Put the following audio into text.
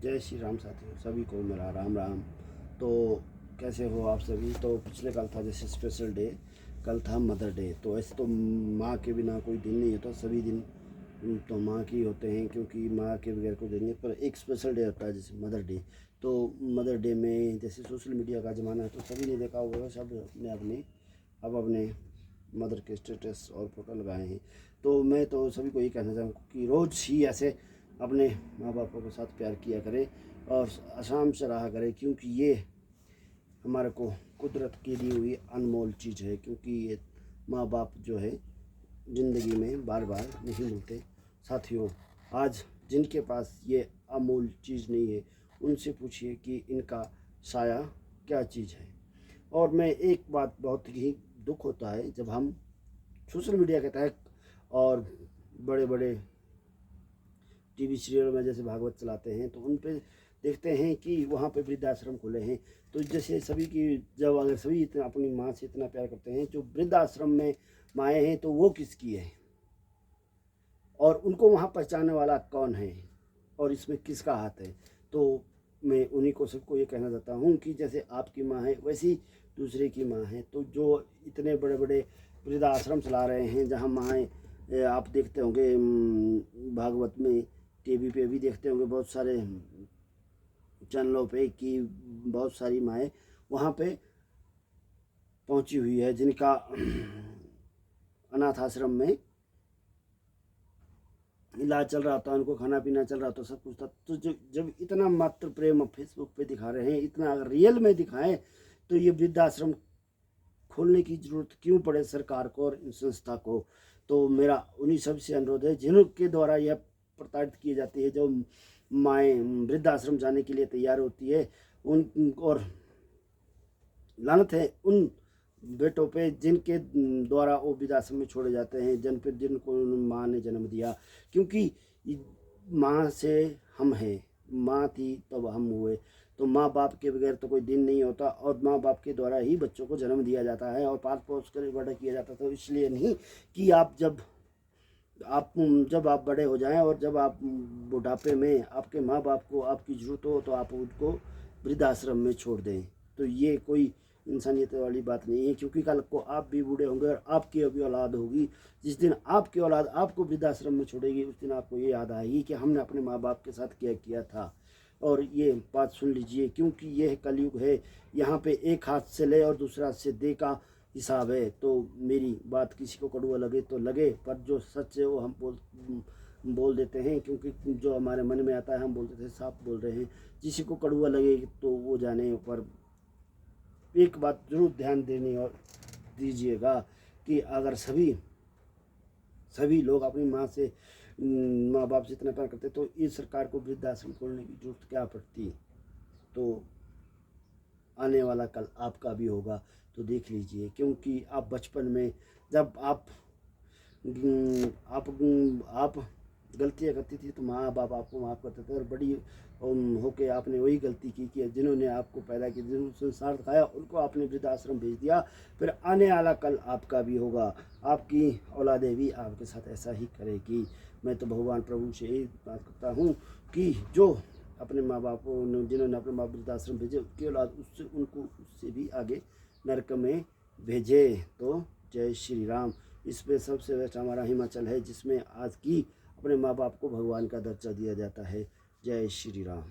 जय श्री राम साथियों, सभी को मेरा राम राम। तो कैसे हो आप सभी। तो पिछले कल था जैसे स्पेशल डे, कल था मदर डे। तो ऐसे तो माँ के बिना कोई दिन नहीं होता, सभी दिन तो माँ के ही होते हैं, क्योंकि माँ के बगैर कोई दिन नहीं। पर एक स्पेशल डे होता है जैसे मदर डे। तो मदर डे में जैसे सोशल मीडिया का ज़माना है, तो सभी ने देखा होगा, सब अपने मदर के स्टेटस और फोटो लगाए हैं। तो मैं तो सभी को ये कहना चाहूँगा कि रोज़ ही ऐसे अपने माँ बापों के साथ प्यार किया करें और आराम से रहा करें, क्योंकि ये हमारे को कुदरत की दी हुई अनमोल चीज़ है। क्योंकि ये माँ बाप जो है ज़िंदगी में बार बार नहीं मिलते। साथियों, आज जिनके पास ये अमूल चीज़ नहीं है, उनसे पूछिए कि इनका साया क्या चीज़ है। और मैं एक बात बहुत ही दुख होता है जब हम सोशल मीडिया के तहत और बड़े बड़े टीवी सीरियल में जैसे भागवत चलाते हैं, तो उन पे देखते हैं कि वहाँ पे वृद्धाश्रम खुले हैं। तो जैसे सभी की जब अगर सभी इतना अपनी माँ से इतना प्यार करते हैं, जो वृद्धाश्रम में माएँ हैं, तो वो किसकी है और उनको वहाँ पहचानने वाला कौन है और इसमें किसका हाथ है। तो मैं उन्हीं को सबको ये कहना चाहता हूँ कि जैसे आपकी माँ है, वैसी दूसरे की माँ है। तो जो इतने बड़े बड़े वृद्धाश्रम चला रहे हैं, जहाँ माएँ आप देखते होंगे भागवत में, टीवी पे भी देखते होंगे बहुत सारे चैनलों पे कि बहुत सारी माएँ वहाँ पे पहुँची हुई है, जिनका अनाथ आश्रम में इलाज चल रहा था, उनको खाना पीना चल रहा था, सब कुछ था। तो जब इतना मात्र प्रेम फेसबुक पे दिखा रहे हैं, इतना अगर रियल में दिखाएं, तो ये वृद्धाश्रम खोलने की ज़रूरत क्यों पड़े सरकार को और इन संस्था को। तो मेरा उन्हीं सब से अनुरोध है जिनके द्वारा यह प्रताड़ित की जाती है, जो माएँ वृद्धाश्रम जाने के लिए तैयार होती है, उन और लानत है उन बेटों पे जिनके द्वारा वो वृद्धाश्रम में छोड़े जाते हैं, जिनको माँ ने जन्म दिया। क्योंकि माँ से हम हैं, माँ थी तब हम हुए। तो माँ बाप के बगैर तो कोई दिन नहीं होता, और माँ बाप के द्वारा ही बच्चों को जन्म दिया जाता है और पाल पोस कर बड़ा किया जाता। तो इसलिए नहीं कि जब आप बड़े हो जाएं और जब आप बुढ़ापे में आपके माँ बाप को आपकी ज़रूरत हो, तो आप उनको वृद्धाश्रम में छोड़ दें। तो ये कोई इंसानियत वाली बात नहीं है, क्योंकि कल को आप भी बूढ़े होंगे और आपकी अभी औलाद होगी। जिस दिन आपकी औलाद आपको वृद्धाश्रम में छोड़ेगी, उस दिन आपको ये याद आएगी कि हमने अपने माँ बाप के साथ क्या किया था। और ये बात सुन लीजिए, क्योंकि यह कलयुग है, यहाँ पे एक हाथ से ले और दूसरा हाथ से दे का हिसाब है। तो मेरी बात किसी को कड़वा लगे तो लगे, पर जो सच है वो हम बोल देते हैं, क्योंकि जो हमारे मन में आता है हम बोल देते हैं, साफ बोल रहे हैं। किसी को कड़वा लगे तो वो जाने, पर एक बात जरूर ध्यान देने और दीजिएगा कि अगर सभी लोग अपनी माँ बाप से इतना प्यार करते, तो इस सरकार को वृद्धाश्रम खोलने की जरूरत क्या पड़ती। तो आने वाला कल आपका भी होगा, तो देख लीजिए। क्योंकि आप बचपन में जब आप गलतियाँ करती थी, तो माँ बाप आपको माफ़ करते थे, और बड़ी होके आपने वही गलती की कि जिन्होंने आपको पैदा किया, जिन्होंने संसार दिखाया, उनको आपने वृद्धाश्रम भेज दिया। फिर आने वाला कल आपका भी होगा, आपकी औलादें भी आपके साथ ऐसा ही करेगी। मैं तो भगवान प्रभु से यही बात करता हूँ कि जो अपने माँ बाप जिन्होंने अपने माँ वृद्धाश्रम भेजे, उसकी औलाद उससे भी आगे नरक में भेजे। तो जय श्री राम। इस पे सबसे बेस्ट हमारा हिमाचल है, जिसमें आज की अपने माँ बाप को भगवान का दर्जा दिया जाता है। जय श्री राम।